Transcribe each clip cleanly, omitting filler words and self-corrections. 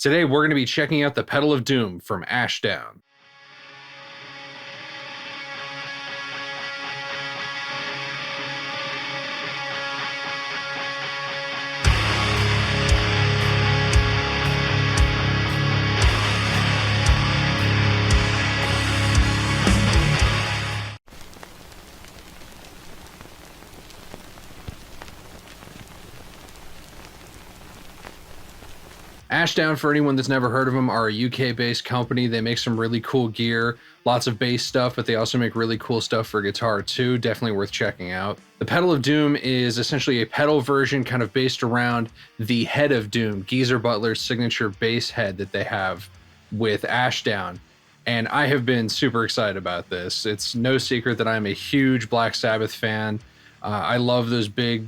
Today, we're going to be checking out the Pedal of Doom from Ashdown. Ashdown, for anyone that's never heard of them, are a UK-based company. They make some really cool gear, lots of bass stuff, but they also make really cool stuff for guitar too. Definitely worth checking out. The Pedal of Doom is essentially a pedal version kind of based around the Head of Doom, Geezer Butler's signature bass head that they have with Ashdown. And I have been super excited about this. It's no secret that I'm a huge Black Sabbath fan. I love those big,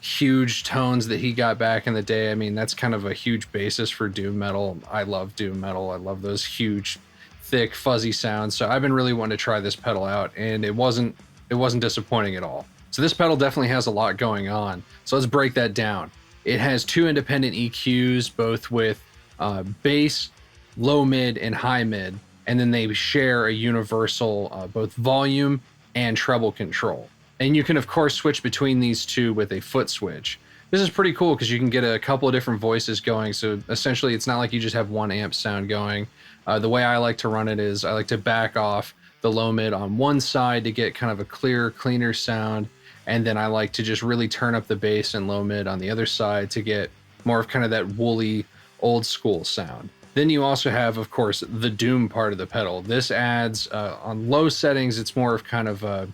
huge tones that he got back in the day. I mean, that's kind of a huge basis for doom metal. I love doom metal. I love those huge, thick, fuzzy sounds. So I've been really wanting to try this pedal out, and it wasn't disappointing at all. So this pedal definitely has a lot going on. So let's break that down. It has two independent EQs, both with bass, low mid, and high mid, and then they share a universal both volume and treble control. And you can, of course, switch between these two with a foot switch. This is pretty cool because you can get a couple of different voices going. So essentially, it's not like you just have one amp sound going. The way I like to run it is I like to back off the low mid on one side to get kind of a clear, cleaner sound. And then I like to just really turn up the bass and low mid on the other side to get more of kind of that woolly, old school sound. Then you also have, of course, the Doom part of the pedal. This adds, on low settings, it's more of kind of a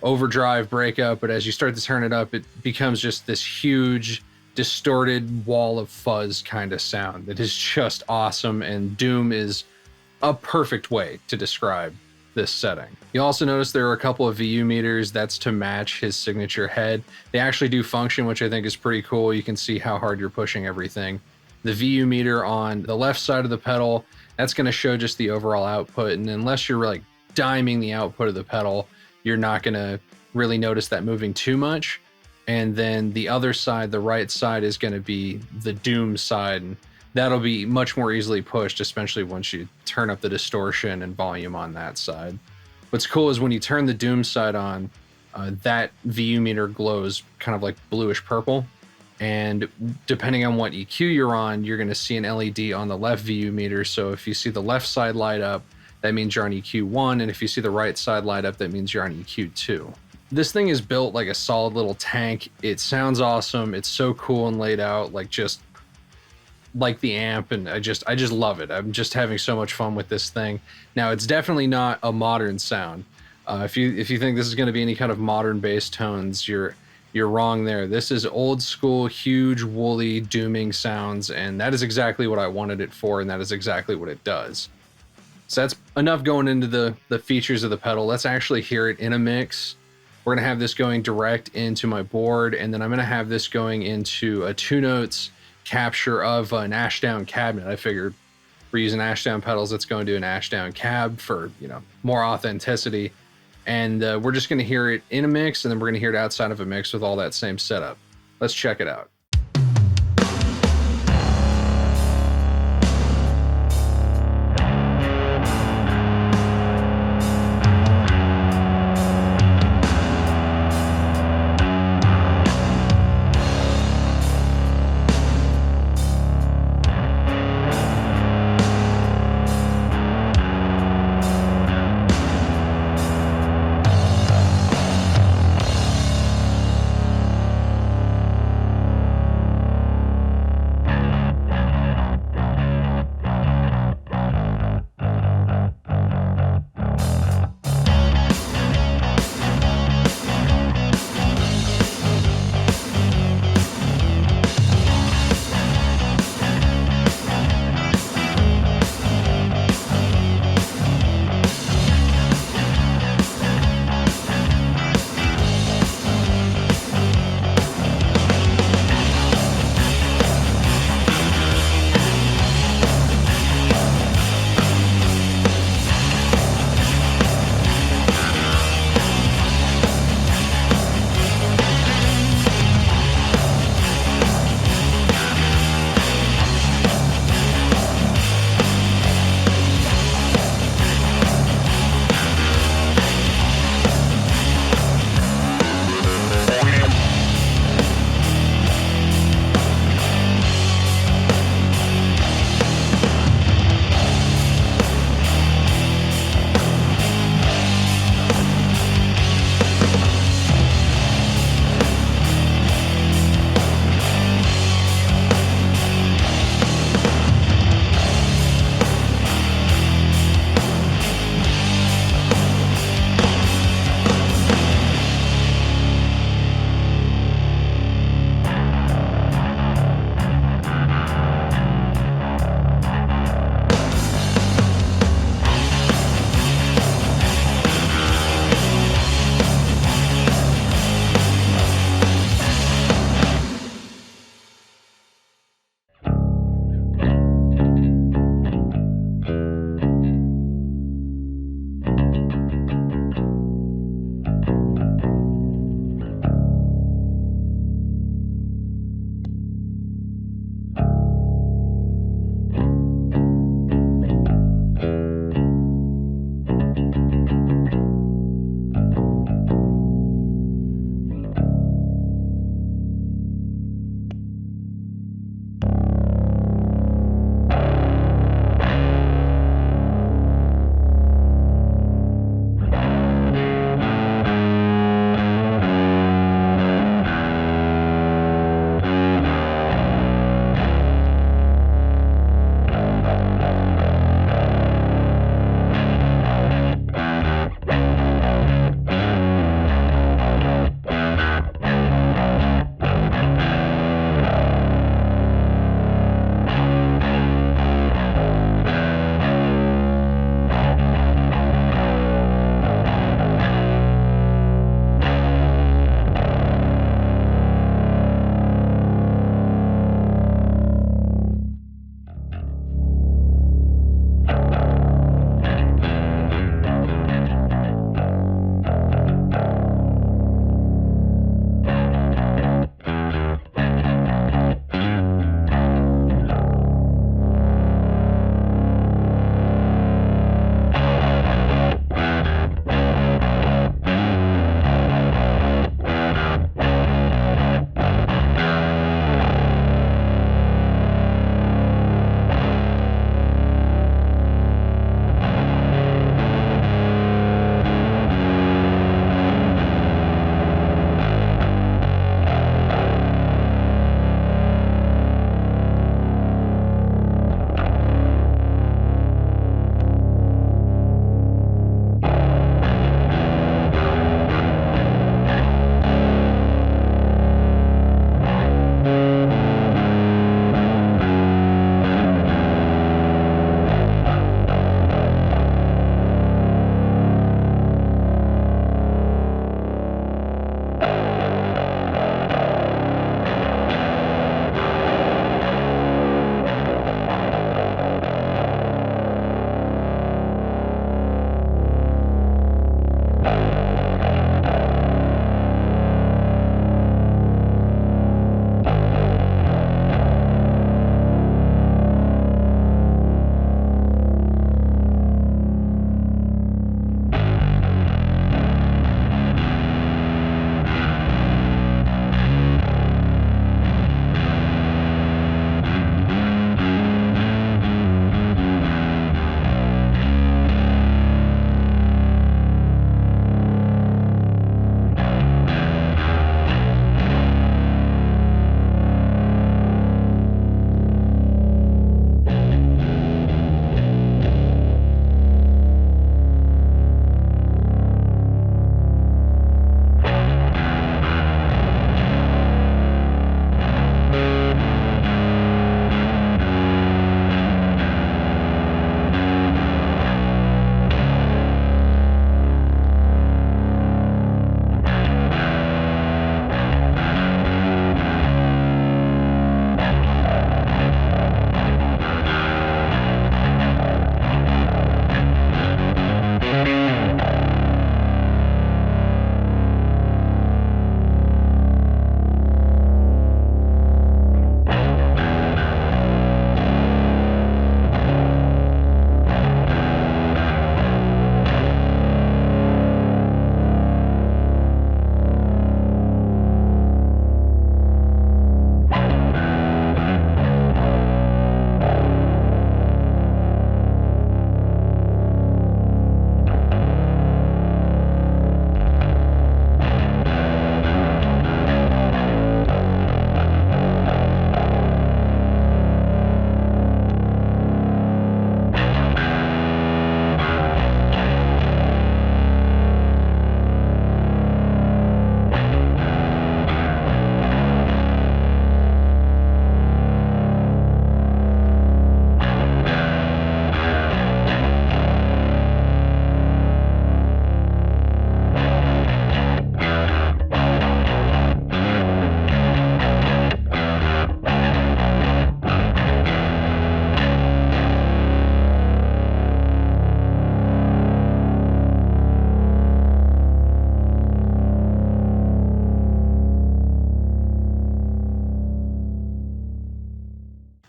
overdrive breakup, but as you start to turn it up, it becomes just this huge distorted wall of fuzz kind of sound that is just awesome, and Doom is a perfect way to describe this setting. You also notice there are a couple of VU meters. That's to match his signature head. They actually do function, which I think is pretty cool. You can see how hard you're pushing everything. The VU meter on the left side of the pedal, that's going to show just the overall output, and unless you're like diming the output of the pedal, you're not going to really notice that moving too much. And then the other side, the right side, is going to be the Doom side, and that'll be much more easily pushed, especially once you turn up the distortion and volume on that side. What's cool is when you turn the Doom side on, that VU meter glows kind of like bluish purple. And depending on what EQ you're on, you're going to see an LED on the left VU meter. So if you see the left side light up, that means you're on EQ1, and if you see the right side light up, that means you're on EQ2. This thing is built like a solid little tank. It sounds awesome. It's so cool and laid out, like just like the amp, and I just love it. I'm just having so much fun with this thing. Now, it's definitely not a modern sound. If you think this is going to be any kind of modern bass tones, you're wrong there. This is old school, huge, woolly, dooming sounds, and that is exactly what I wanted it for, and that is exactly what it does. So that's enough going into the features of the pedal. Let's actually hear it in a mix. We're going to have this going direct into my board, and then I'm going to have this going into a 2-notes capture of an Ashdown cabinet. I figured we're using Ashdown pedals, let's go into an Ashdown cab for, more authenticity. And we're just going to hear it in a mix, and then we're going to hear it outside of a mix with all that same setup. Let's check it out.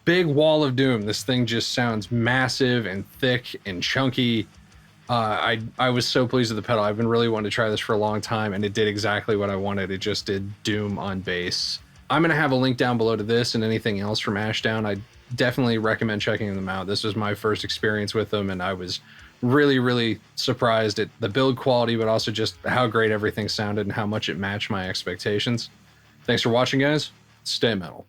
big wall of doom. This thing just sounds massive and thick and chunky. I was so pleased with the pedal. I've been really wanting to try this for a long time, and it did exactly what I wanted. It just did doom on bass. I'm going to have a link down below to this and anything else from Ashdown. I definitely recommend checking them out. This was my first experience with them, and I was really, really surprised at the build quality, but also just how great everything sounded and how much it matched my expectations. Thanks for watching, guys. Stay metal.